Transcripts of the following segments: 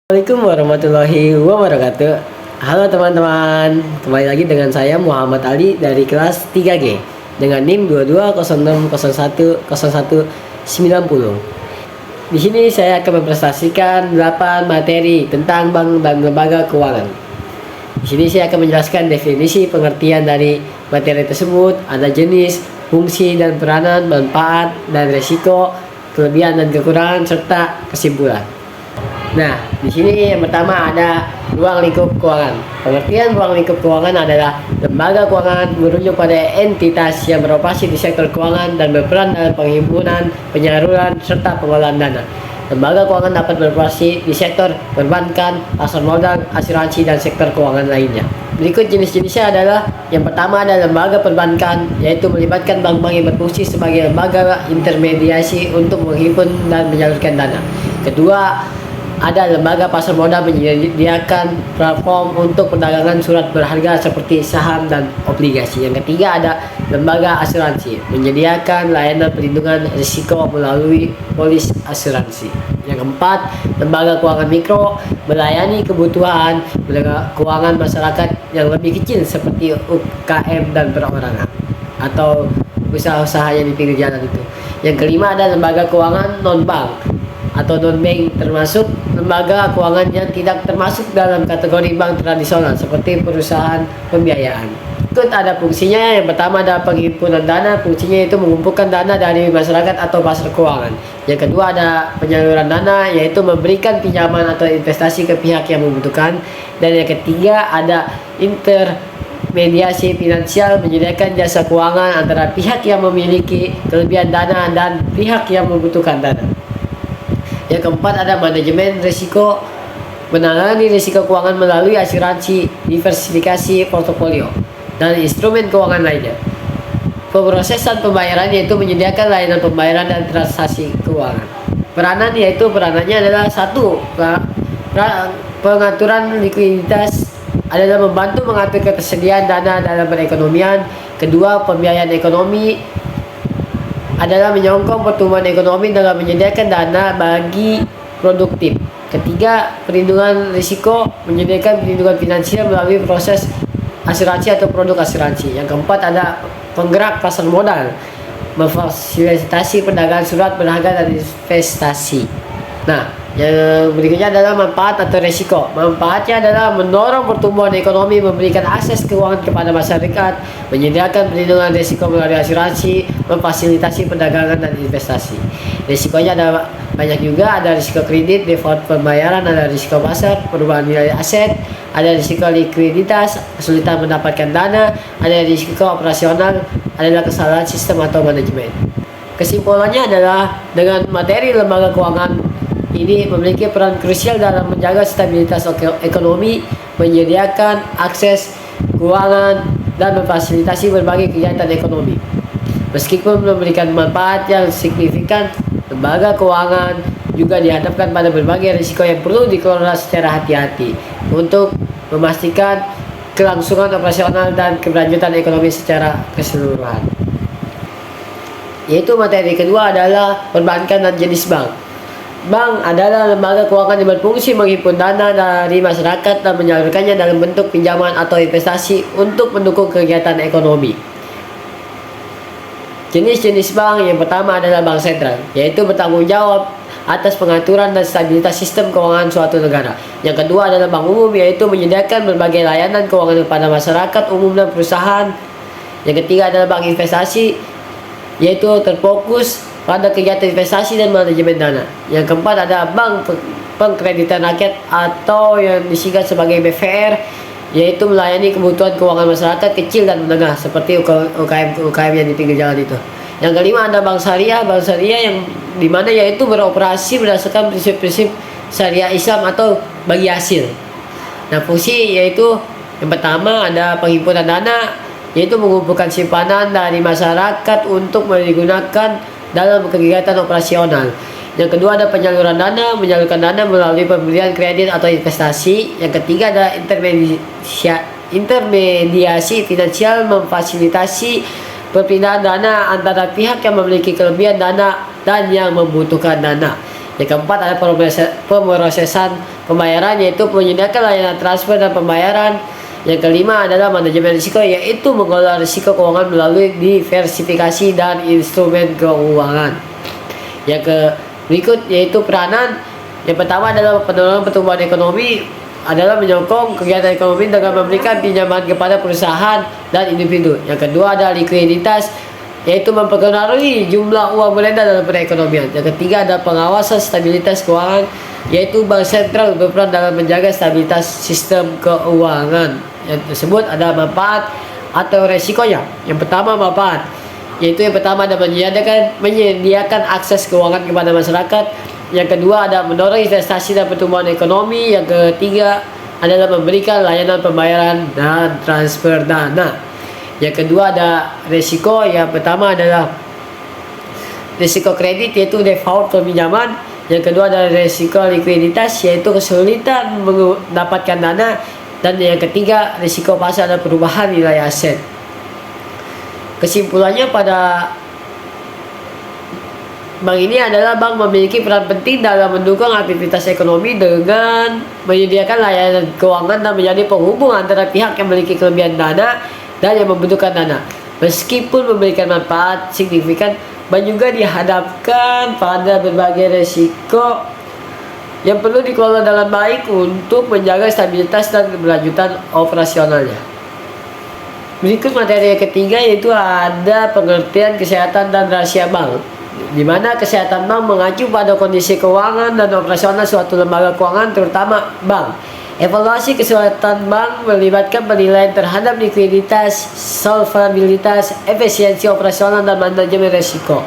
Assalamualaikum warahmatullahi wabarakatuh. Halo teman-teman, kembali lagi dengan saya Muhammad Ali dari kelas 3G dengan NIM 2206010190. Di sini saya akan mempresentasikan 8 materi tentang bank dan lembaga keuangan. Di sini saya akan menjelaskan definisi pengertian dari materi tersebut, ada jenis, fungsi dan peranan, manfaat dan resiko, kelebihan dan kekurangan serta kesimpulan. Nah, di sini yang pertama ada ruang lingkup keuangan. Pengertian ruang lingkup keuangan adalah lembaga keuangan merujuk pada entitas yang beroperasi di sektor keuangan dan berperan dalam penghimpunan, penyaluran, serta pengelolaan dana. Lembaga keuangan dapat beroperasi di sektor perbankan, pasar modal, asuransi, dan sektor keuangan lainnya. Berikut jenis-jenisnya adalah yang pertama ada lembaga perbankan, yaitu melibatkan bank-bank yang berfungsi sebagai lembaga intermediasi untuk menghimpun dan menyalurkan dana. Kedua, ada lembaga pasar modal menyediakan platform untuk perdagangan surat berharga seperti saham dan obligasi. Yang ketiga ada lembaga asuransi menyediakan layanan perlindungan risiko melalui polis asuransi. Yang keempat, lembaga keuangan mikro melayani kebutuhan keuangan masyarakat yang lebih kecil seperti UKM dan perorangan atau usaha-usaha yang di pinggir jalan itu. Yang kelima ada lembaga keuangan non-bank atau non-bank, termasuk lembaga keuangan yang tidak termasuk dalam kategori bank tradisional seperti perusahaan pembiayaan. Ikut ada fungsinya. Yang pertama ada penghimpunan dana, fungsinya itu mengumpulkan dana dari masyarakat atau pasar keuangan. Yang kedua ada penyaluran dana, yaitu memberikan pinjaman atau investasi ke pihak yang membutuhkan. Dan yang ketiga ada intermediasi finansial, menyediakan jasa keuangan antara pihak yang memiliki kelebihan dana dan pihak yang membutuhkan dana. Yang keempat ada manajemen risiko, menangani risiko keuangan melalui asuransi, diversifikasi portofolio, dan instrumen keuangan lainnya. Pemrosesan pembayaran yaitu menyediakan layanan pembayaran dan transaksi keuangan. Peranan yaitu peranannya adalah satu, pengaturan likuiditas adalah membantu mengatur ketersediaan dana dalam perekonomian. Kedua, pembiayaan ekonomi adalah menyokong pertumbuhan ekonomi dengan menyediakan dana bagi produktif. Ketiga, perlindungan risiko, menyediakan perlindungan finansial melalui proses asuransi atau produk asuransi. Yang keempat ada penggerak pasar modal, memfasilitasi perdagangan surat berharga dan investasi. Nah, yang berikutnya adalah manfaat atau resiko. Manfaatnya adalah mendorong pertumbuhan ekonomi, memberikan akses keuangan kepada masyarakat, menyediakan perlindungan risiko melalui asuransi, memfasilitasi perdagangan dan investasi. Risikonya ada banyak juga, ada risiko kredit, default pembayaran, ada risiko pasar, perubahan nilai aset, ada risiko likuiditas, kesulitan mendapatkan dana, ada risiko operasional, adalah kesalahan sistem atau manajemen. Kesimpulannya adalah dengan materi lembaga keuangan ini memiliki peran krusial dalam menjaga stabilitas ekonomi, menyediakan akses keuangan, dan memfasilitasi berbagai kegiatan ekonomi. Meskipun memberikan manfaat yang signifikan, lembaga keuangan juga dihadapkan pada berbagai risiko yang perlu dikelola secara hati-hati untuk memastikan kelangsungan operasional dan keberlanjutan ekonomi secara keseluruhan. Yaitu materi kedua adalah perbankan dan jenis bank. Bank adalah lembaga keuangan yang berfungsi menghimpun dana dari masyarakat dan menyalurkannya dalam bentuk pinjaman atau investasi untuk mendukung kegiatan ekonomi. Jenis-jenis bank yang pertama adalah bank sentral, yaitu bertanggung jawab atas pengaturan dan stabilitas sistem keuangan suatu negara. Yang kedua adalah bank umum, yaitu menyediakan berbagai layanan keuangan kepada masyarakat umum dan perusahaan. Yang ketiga adalah bank investasi, yaitu terfokus pada kegiatan investasi dan manajemen dana. Yang keempat ada bank pengkreditan rakyat atau yang disingkat sebagai BVR, yaitu melayani kebutuhan keuangan masyarakat kecil dan menengah seperti UKM yang di pinggir jalan itu. Yang kelima ada bank syariah yang dimana yaitu beroperasi berdasarkan prinsip-prinsip syariah Islam atau bagi hasil. Nah, fungsi yaitu yang pertama ada penghimpunan dana, yaitu mengumpulkan simpanan dari masyarakat untuk digunakan dalam kegiatan operasional. Yang kedua ada penyaluran dana, menyalurkan dana melalui pemberian kredit atau investasi. Yang ketiga ada intermediasi finansial, memfasilitasi perpindahan dana antara pihak yang memiliki kelebihan dana dan yang membutuhkan dana. Yang keempat ada pemrosesan pembayaran, yaitu menyediakan layanan transfer dan pembayaran. Yang kelima adalah manajemen risiko, yaitu mengelola risiko keuangan melalui diversifikasi dan instrumen keuangan. Yang berikut yaitu peranan. Yang pertama adalah pendorong pertumbuhan ekonomi, adalah menyokong kegiatan ekonomi dengan memberikan pinjaman kepada perusahaan dan individu. Yang kedua ada likuiditas, yaitu mempengaruhi jumlah uang beredar dalam perekonomian. Yang ketiga ada pengawasan stabilitas keuangan, yaitu bank sentral berperan dalam menjaga stabilitas sistem keuangan. Yang tersebut ada manfaat atau resikonya. Yang pertama manfaat, yaitu yang pertama ada menyediakan akses keuangan kepada masyarakat. Yang kedua ada mendorong investasi dan pertumbuhan ekonomi. Yang ketiga adalah memberikan layanan pembayaran dan transfer dana. Yang kedua ada resiko. Yang pertama adalah resiko kredit, yaitu default peminjaman. Yang kedua ada resiko likuiditas, yaitu kesulitan mendapatkan dana. Dan yang ketiga risiko pasar dan perubahan nilai aset. Kesimpulannya, pada bank ini adalah bank memiliki peran penting dalam mendukung aktivitas ekonomi dengan menyediakan layanan keuangan dan menjadi penghubung antara pihak yang memiliki kelebihan dana dan yang membutuhkan dana. Meskipun memberikan manfaat signifikan, bank juga dihadapkan pada berbagai resiko yang perlu dikelola dengan baik untuk menjaga stabilitas dan keberlanjutan operasionalnya. Berikut materi yang ketiga, yaitu ada pengertian kesehatan dan rahasia bank, di mana kesehatan bank mengacu pada kondisi keuangan dan operasional suatu lembaga keuangan, terutama bank. Evaluasi kesehatan bank melibatkan penilaian terhadap likuiditas, solvabilitas, efisiensi operasional, dan manajemen risiko.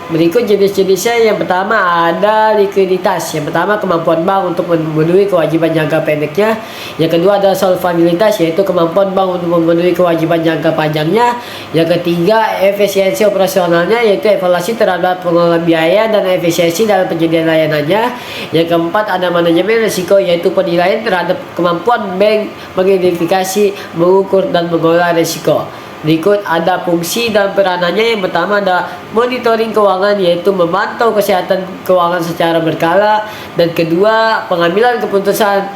Berikut jenis-jenisnya. Yang pertama ada likuiditas. Yang pertama kemampuan bank untuk memenuhi kewajiban jangka pendeknya. Yang kedua ada solvabilitas, yaitu kemampuan bank untuk memenuhi kewajiban jangka panjangnya. Yang ketiga efisiensi operasionalnya, yaitu evaluasi terhadap pengelolaan biaya dan efisiensi dalam penyediaan layanannya. Yang keempat ada manajemen risiko, yaitu penilaian terhadap kemampuan bank mengidentifikasi, mengukur, dan mengelola risiko. Berikut ada fungsi dan peranannya. Yang pertama ada monitoring keuangan, yaitu memantau kesehatan keuangan secara berkala. Dan kedua, pengambilan keputusan,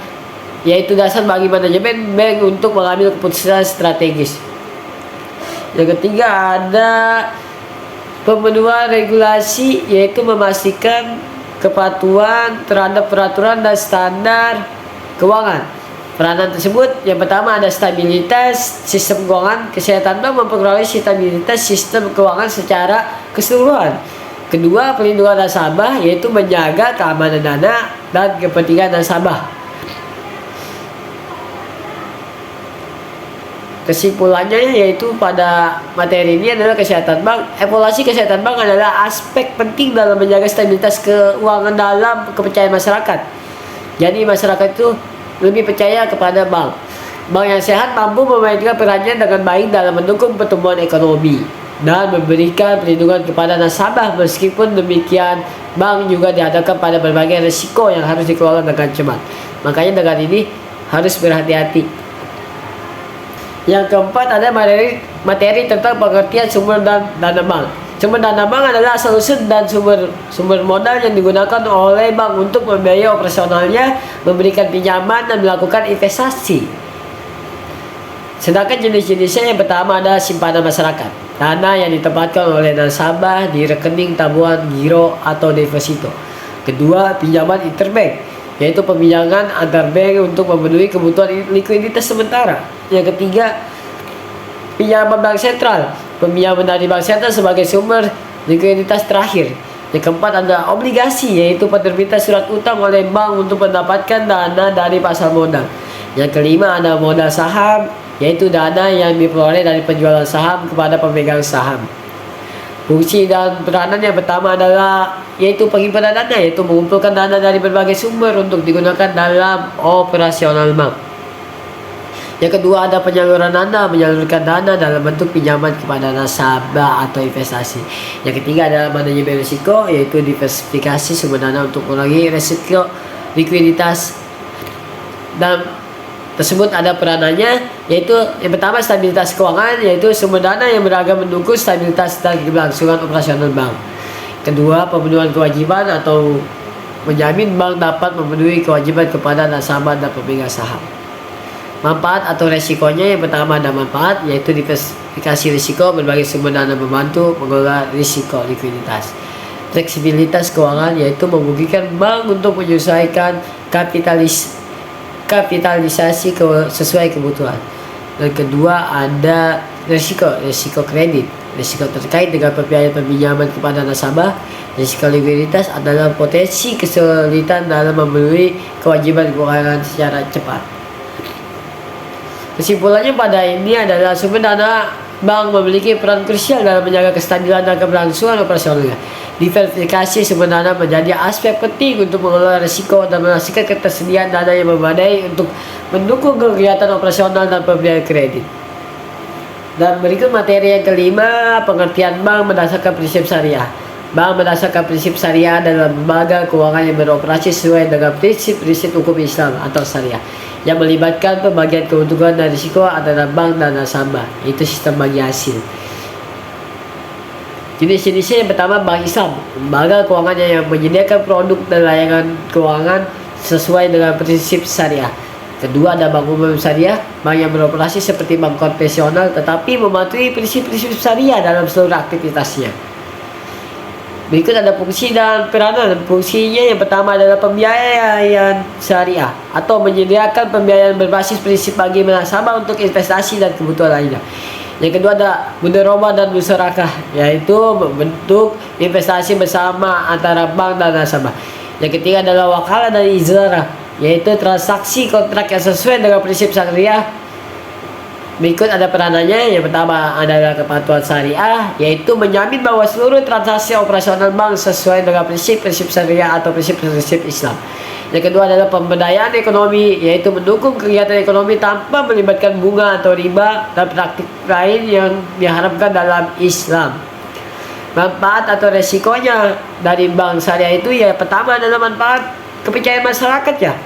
yaitu dasar bagi manajemen bank untuk mengambil keputusan strategis. Yang ketiga ada pemenuhan regulasi, yaitu memastikan kepatuhan terhadap peraturan dan standar keuangan. Peranan tersebut, yang pertama ada stabilitas sistem keuangan. Kesehatan bank mempengaruhi stabilitas sistem keuangan secara keseluruhan. Kedua, pelindungan nasabah, yaitu menjaga keamanan dana dan kepentingan nasabah. Kesimpulannya, yaitu pada materi ini adalah kesehatan bank. Evaluasi kesehatan bank adalah aspek penting dalam menjaga stabilitas keuangan dalam kepercayaan masyarakat. Jadi masyarakat itu lebih percaya kepada bank. Bank yang sehat mampu memainkan perannya dengan baik dalam mendukung pertumbuhan ekonomi dan memberikan perlindungan kepada nasabah. Meskipun demikian, bank juga dihadapkan pada berbagai risiko yang harus dikelola dengan cermat. Makanya dengan ini harus berhati-hati. Yang keempat ada materi tentang pengertian sumber dan dana bank. Sumber dana bank adalah asal-usul dan sumber modal yang digunakan oleh bank untuk membiayai operasionalnya, memberikan pinjaman, dan melakukan investasi. Sedangkan jenis-jenisnya, yang pertama ada simpanan masyarakat, dana yang ditempatkan oleh nasabah di rekening tabungan, giro, atau deposito. Kedua, pinjaman interbank, yaitu peminjaman antar bank untuk memenuhi kebutuhan likuiditas sementara. Yang ketiga, pinjaman bank sentral, peminjaman dari bank sentral sebagai sumber likuiditas terakhir. Yang keempat ada obligasi, yaitu penerbitan surat utang oleh bank untuk mendapatkan dana dari pasar modal. Yang kelima ada modal saham, yaitu dana yang diperoleh dari penjualan saham kepada pemegang saham. Fungsi dan peranan yang pertama adalah yaitu penyimpanan dana, yaitu mengumpulkan dana dari berbagai sumber untuk digunakan dalam operasional bank. Yang kedua ada penyaluran dana, menyalurkan dana dalam bentuk pinjaman kepada nasabah atau investasi. Yang ketiga adalah manajemen risiko, yaitu diversifikasi sumber dana untuk mengurangi risiko likuiditas. Dan tersebut ada peranannya, yaitu yang pertama stabilitas keuangan, yaitu sumber dana yang beragam mendukung stabilitas dan keberlangsungan operasional bank. Kedua, pemenuhan kewajiban atau menjamin bank dapat memenuhi kewajiban kepada nasabah dan pemegang saham. Manfaat atau resikonya, yang pertama ada manfaat, yaitu diversifikasi risiko. Berbagai sumber dana membantu mengelola risiko likuiditas. Fleksibilitas keuangan, yaitu memungkinkan bank untuk menyesuaikan kapitalisasi sesuai kebutuhan. Dan kedua ada resiko kredit. Risiko terkait dengan pembiayaan peminjaman kepada nasabah. Risiko likuiditas adalah potensi kesulitan dalam memenuhi kewajiban keuangan secara cepat. Kesimpulannya pada ini adalah sumber dana bank memiliki peran krusial dalam menjaga kestabilan dan keberlangsungan operasionalnya. Diversifikasi sumber dana menjadi aspek penting untuk mengelola risiko dan memastikan ketersediaan dana yang memadai untuk mendukung kegiatan operasional dan pembiayaan kredit. Dan berikut materi yang kelima, pengertian bank berdasarkan prinsip syariah. Bank berdasarkan prinsip syariah adalah lembaga keuangan yang beroperasi sesuai dengan prinsip-prinsip hukum Islam atau syariah, yang melibatkan pembagian keuntungan dan risiko antara bank dan nasabah, yaitu sistem bagi hasil. Jenis-jenisnya, yang pertama bank Islam, lembaga keuangan yang menyediakan produk dan layanan keuangan sesuai dengan prinsip syariah. Kedua ada bank umum syariah, bank yang beroperasi seperti bank konvensional tetapi mematuhi prinsip-prinsip syariah dalam seluruh aktivitasnya. Berikut ada fungsi dan peranan. Fungsinya yang pertama adalah pembiayaan syariah atau menyediakan pembiayaan berbasis prinsip bagi nasabah untuk investasi dan kebutuhan lainnya. Yang kedua ada mudharabah dan musyarakah, yaitu bentuk investasi bersama antara bank dan nasabah. Yang ketiga adalah wakalah dan izarah, yaitu transaksi kontrak yang sesuai dengan prinsip syariah. Berikut ada peranannya. Yang pertama adalah kepatuhan syariah, yaitu menjamin bahwa seluruh transaksi operasional bank sesuai dengan prinsip-prinsip syariah atau prinsip-prinsip Islam. Yang kedua adalah pemberdayaan ekonomi, yaitu mendukung kegiatan ekonomi tanpa melibatkan bunga atau riba dan praktik lain yang diharapkan dalam Islam. Manfaat atau resikonya dari bank syariah itu, ya pertama adalah manfaat kepercayaan masyarakat, ya,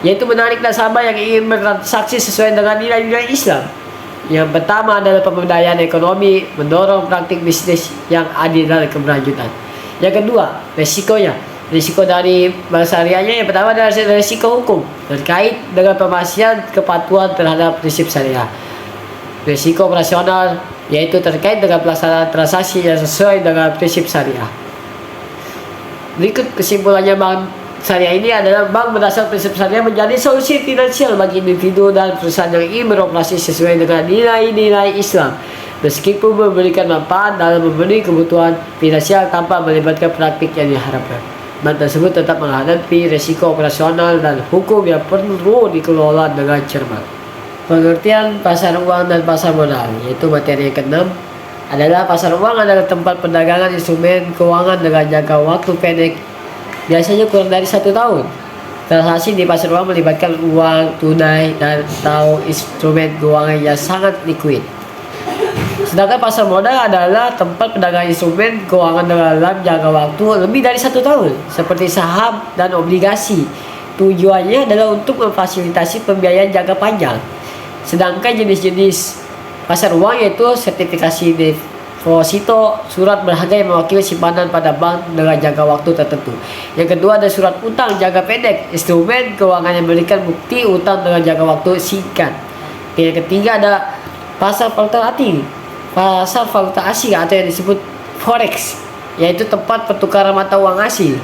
yaitu menarik nasabah yang ingin bertransaksi sesuai dengan nilai-nilai Islam. Yang pertama adalah pemberdayaan ekonomi, mendorong praktik bisnis yang adil dan keberlanjutan. Yang kedua, resikonya. Risiko dari bank syariahnya, yang pertama adalah risiko hukum terkait dengan pemastian kepatuhan terhadap prinsip syariah. Risiko operasional, yaitu terkait dengan pelaksanaan transaksi yang sesuai dengan prinsip syariah. Berikut kesimpulannya, bank syariah ini adalah bank berdasar prinsip syariah menjadi solusi finansial bagi individu dan perusahaan yang ingin beroperasi sesuai dengan nilai-nilai Islam, meskipun memberikan manfaat dalam memenuhi kebutuhan finansial tanpa melibatkan praktik yang diharapkan. Bank tersebut tetap menghadapi risiko operasional dan hukum yang perlu dikelola dengan cermat. Pengertian pasar uang dan pasar modal, yaitu materi yang keenam, adalah pasar uang adalah tempat perdagangan instrumen keuangan dengan jangka waktu pendek, biasanya kurang dari 1 tahun. Transaksi di pasar uang melibatkan uang tunai dan atau instrumen keuangan yang sangat likuid. Sedangkan pasar modal adalah tempat perdagangan instrumen keuangan dalam jangka waktu lebih dari 1 tahun, seperti saham dan obligasi. Tujuannya adalah untuk memfasilitasi pembiayaan jangka panjang. Sedangkan jenis-jenis pasar uang yaitu sertifikasi deposito, surat berharga yang mewakili simpanan pada bank dengan jangka waktu tertentu. Yang kedua ada surat utang jangka pendek, instrumen keuangan yang memberikan bukti utang dengan jangka waktu singkat. Yang ketiga ada pasar valuta asing atau yang disebut forex, yaitu tempat pertukaran mata uang asing.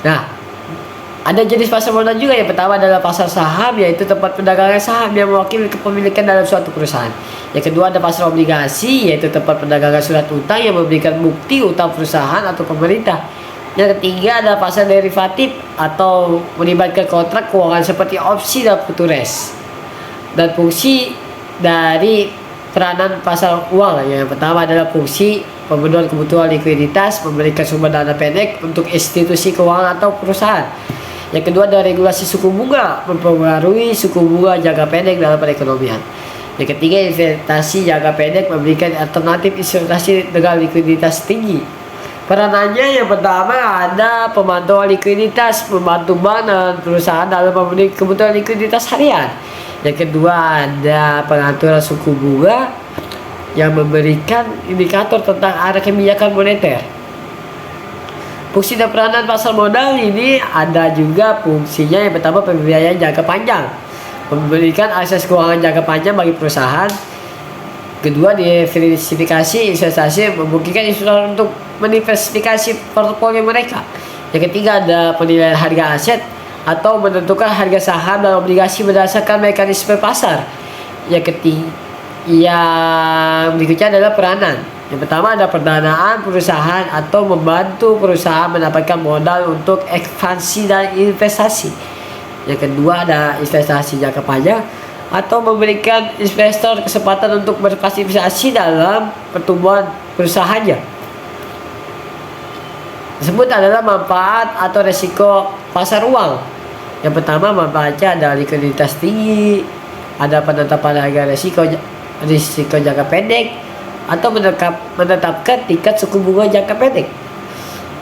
Nah, ada jenis pasar modal juga. Yang pertama adalah pasar saham, yaitu tempat perdagangan saham yang mewakili kepemilikan dalam suatu perusahaan. Yang kedua ada pasar obligasi, yaitu tempat perdagangan surat utang yang memberikan bukti utang perusahaan atau pemerintah. Yang ketiga ada pasar derivatif atau melibatkan kontrak keuangan seperti opsi dan futures. Dan fungsi dari peranan pasar uang, yang pertama adalah fungsi pemenuhan kebutuhan likuiditas, memberikan sumber dana pendek untuk institusi keuangan atau perusahaan. Yang kedua ada regulasi suku bunga, mempengaruhi suku bunga jangka pendek dalam perekonomian. Yang ketiga investasi jangka pendek, memberikan alternatif investasi dengan likuiditas tinggi. Peranannya yang pertama ada pemantauan likuiditas, membantu bank dan perusahaan dalam memenuhi kebutuhan likuiditas harian. Yang kedua ada pengaturan suku bunga yang memberikan indikator tentang arah kebijakan moneter. Fungsi dan peranan pasar modal ini ada juga fungsinya. Yang pertama, pembiayaan jangka panjang, memberikan akses keuangan jangka panjang bagi perusahaan. Kedua, diversifikasi investasi, memungkinkan investor untuk mendiversifikasi portofolio mereka. Yang ketiga, ada penilaian harga aset atau menentukan harga saham dan obligasi berdasarkan mekanisme pasar. Yang berikutnya adalah peranan. Yang pertama ada pendanaan perusahaan atau membantu perusahaan mendapatkan modal untuk ekspansi dan investasi. Yang kedua ada investasi jangka panjang atau memberikan investor kesempatan untuk berpartisipasi dalam pertumbuhan perusahaannya. Tersebut adalah manfaat atau resiko pasar uang. Yang pertama, manfaatnya ada likuiditas tinggi, ada penetapan harga risiko jangka pendek, atau menetapkan tingkat suku bunga jangka pendek.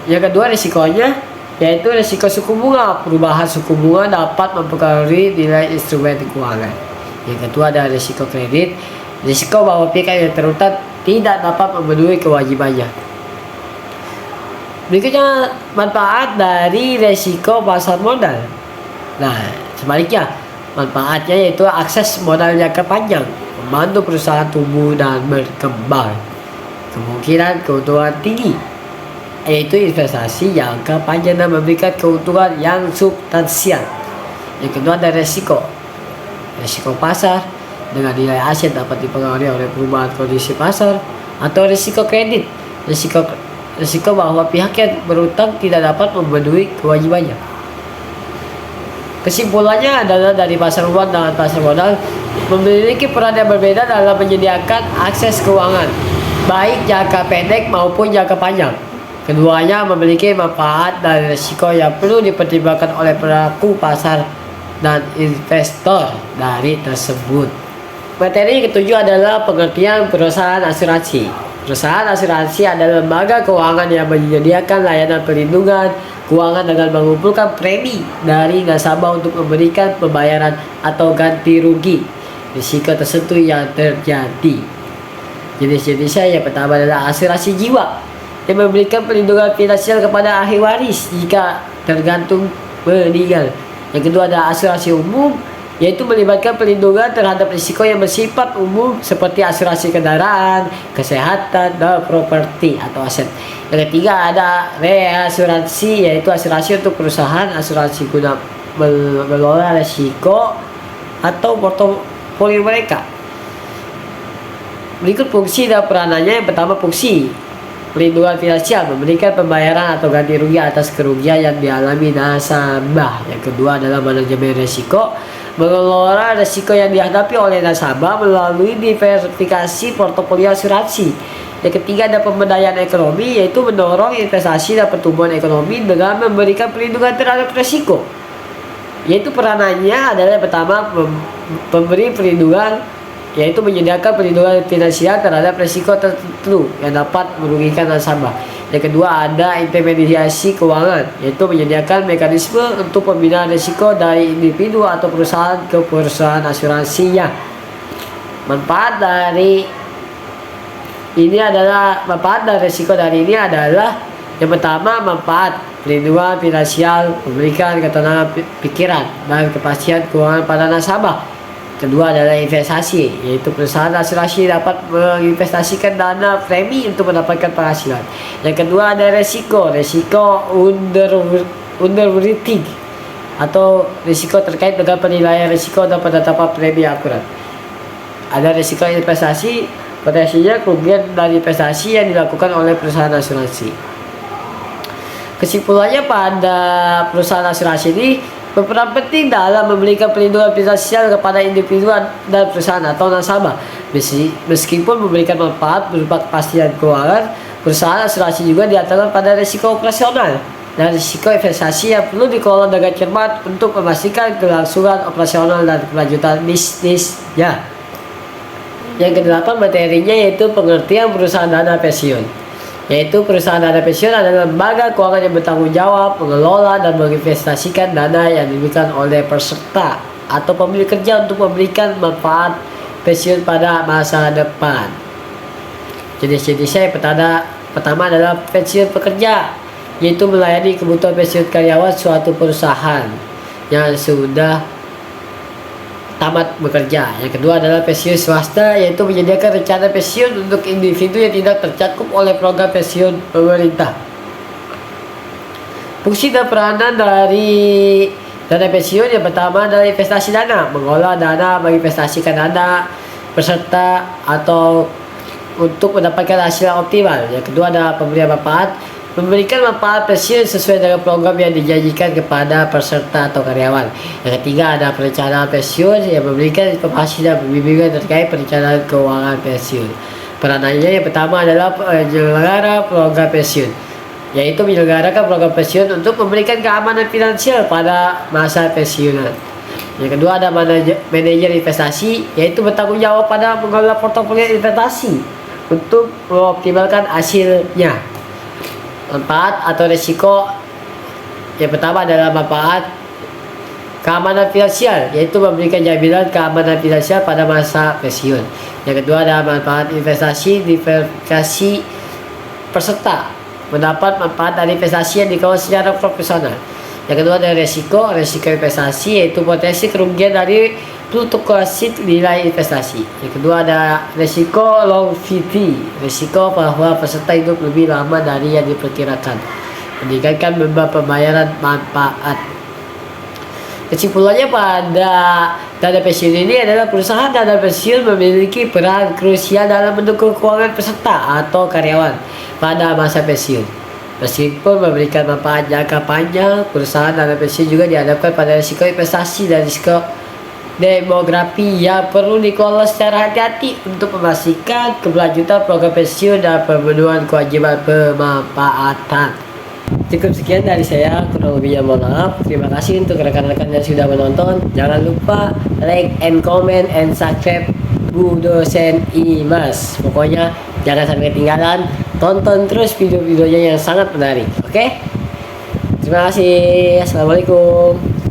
Yang kedua, risikonya yaitu risiko suku bunga. Perubahan suku bunga dapat mempengaruhi nilai instrumen keuangan. Yang kedua ada risiko kredit, risiko bahwa pihak yang terutang tidak dapat memenuhi kewajibannya. Berikutnya, manfaat dari risiko pasar modal. Nah, sebaliknya, manfaatnya yaitu akses modal jangka panjang, membantu perusahaan tumbuh dan berkembang. Kemungkinan keuntungan tinggi, yaitu investasi jangka panjang dan memberikan keuntungan yang substansial. Yang kedua ada resiko pasar, dengan nilai aset dapat dipengaruhi oleh perubahan kondisi pasar. Atau risiko kredit, risiko bahwa pihak yang berutang tidak dapat memenuhi kewajibannya. Kesimpulannya adalah dari pasar uang dan pasar modal memiliki peran yang berbeda dalam menyediakan akses keuangan, baik jangka pendek maupun jangka panjang. Keduanya memiliki manfaat dan risiko yang perlu dipertimbangkan oleh pelaku pasar dan investor dari tersebut. Materi ketujuh adalah pengertian perusahaan asuransi. Perusahaan asuransi adalah lembaga keuangan yang menyediakan layanan perlindungan keuangan dengan mengumpulkan premi dari nasabah untuk memberikan pembayaran atau ganti rugi risiko tertentu yang terjadi. Jenis-jenisnya yang pertama adalah asuransi jiwa yang memberikan perlindungan finansial kepada ahli waris jika tergantung meninggal. Yang kedua ada asuransi umum, yaitu melibatkan perlindungan terhadap risiko yang bersifat umum seperti asuransi kendaraan, kesehatan, dan properti atau aset. Yang ketiga ada reasuransi, yaitu asuransi untuk perusahaan, asuransi guna mengelola risiko atau portofolio mereka. Berikut fungsi dan peranannya. Yang pertama, fungsi perlindungan finansial, memberikan pembayaran atau ganti rugi atas kerugian yang dialami nasabah. Yang kedua adalah manajemen risiko, mengelola risiko yang dihadapi oleh nasabah melalui diversifikasi portofolio asuransi. Yang ketiga ada pemberdayaan ekonomi, yaitu mendorong investasi dan pertumbuhan ekonomi dengan memberikan perlindungan terhadap risiko. Yaitu peranannya adalah yang pertama pemberi perlindungan, yaitu menyediakan perlindungan finansial terhadap risiko tertentu yang dapat merugikan nasabah. Yang kedua ada intermediasi keuangan, yaitu menyediakan mekanisme untuk pembinaan risiko dari individu atau perusahaan ke perusahaan asuransinya. Manfaat dari risiko dari ini adalah yang pertama, manfaat perlindungan finansial, memberikan ketenangan pikiran dan kepastian keuangan pada nasabah. Kedua adalah investasi, yaitu perusahaan asuransi dapat menginvestasikan dana premi untuk mendapatkan penghasilan. Yang kedua ada risiko underwriting atau risiko terkait dengan penilaian risiko dan penetapan premi akurat. Ada risiko investasi, potensinya kerugian dari investasi yang dilakukan oleh perusahaan asuransi. Kesimpulannya, pada perusahaan asuransi ini berperan penting dalam memberikan perlindungan finansial kepada individu dan perusahaan atau nasabah. Meskipun memberikan manfaat berupa kepastian keuangan, perusahaan asuransi juga diaturkan pada risiko operasional dan risiko investasi yang perlu dikelola dengan cermat untuk memastikan kelangsungan operasional dan kelanjutan bisnisnya. Yang kedelapan materinya yaitu pengertian perusahaan dana pensiun. Yaitu perusahaan dana pensiun adalah lembaga keuangan yang bertanggung jawab mengelola dan menginvestasikan dana yang diberikan oleh peserta atau pemilik kerja untuk memberikan manfaat pensiun pada masa depan. Jenis-jenisnya yang pertama adalah pensiun pekerja, yaitu melayani kebutuhan pensiun karyawan suatu perusahaan yang sudah tamat bekerja. Yang kedua adalah pensiun swasta, yaitu menyediakan rencana pensiun untuk individu yang tidak tercakup oleh program pensiun pemerintah. Fungsi dan peranan dari dana pensiun yang pertama adalah investasi dana, mengolah dana menginvestasikan dana peserta atau untuk mendapatkan hasil yang optimal. Yang kedua adalah pemberian manfaat, memberikan manfaat pensiun sesuai dengan program yang dijanjikan kepada peserta atau karyawan. Yang ketiga ada perencanaan pensiun yang memberikan informasi dan bimbingan terkait perencanaan keuangan pensiun. Peranannya yang pertama adalah penyelenggara program pensiun, yaitu menyelenggarakan program pensiun untuk memberikan keamanan finansial pada masa pensiunan. Yang kedua ada manajer investasi, yaitu bertanggung jawab pada mengelola portofolio investasi untuk mengoptimalkan hasilnya. Manfaat atau risiko yang pertama adalah manfaat keamanan finansial, yaitu memberikan jaminan keamanan finansial pada masa pensiun. Yang kedua adalah manfaat investasi, diversifikasi peserta mendapat manfaat dari investasi yang dikelola secara profesional. Yang kedua adalah risiko investasi, yaitu potensi kerugian dari fluktuasi nilai investasi. Yang kedua ada risiko longevity, risiko bahwa peserta hidup lebih lama dari yang diperkirakan, meningkatkan beban pembayaran manfaat. Kesimpulannya pada dana pensiun ini adalah perusahaan dana pensiun memiliki peran krusial dalam mendukung keuangan peserta atau karyawan pada masa pensiun. Meskipun memberikan manfaat jangka panjang, perusahaan dana pensiun juga dihadapkan pada risiko investasi dan risiko demografi yang perlu dikelola secara hati-hati untuk memastikan keberlanjutan program pensiun dan pemenuhan kewajiban pemanfaatan. Cukup sekian dari saya, kurang lebihnya mohon maaf. Terima kasih untuk rekan-rekan yang sudah menonton. Jangan lupa like and comment and subscribe Bu Dosen Imas. Pokoknya jangan sampai ketinggalan. Tonton terus video-videonya yang sangat menarik. Oke? Terima kasih. Assalamualaikum.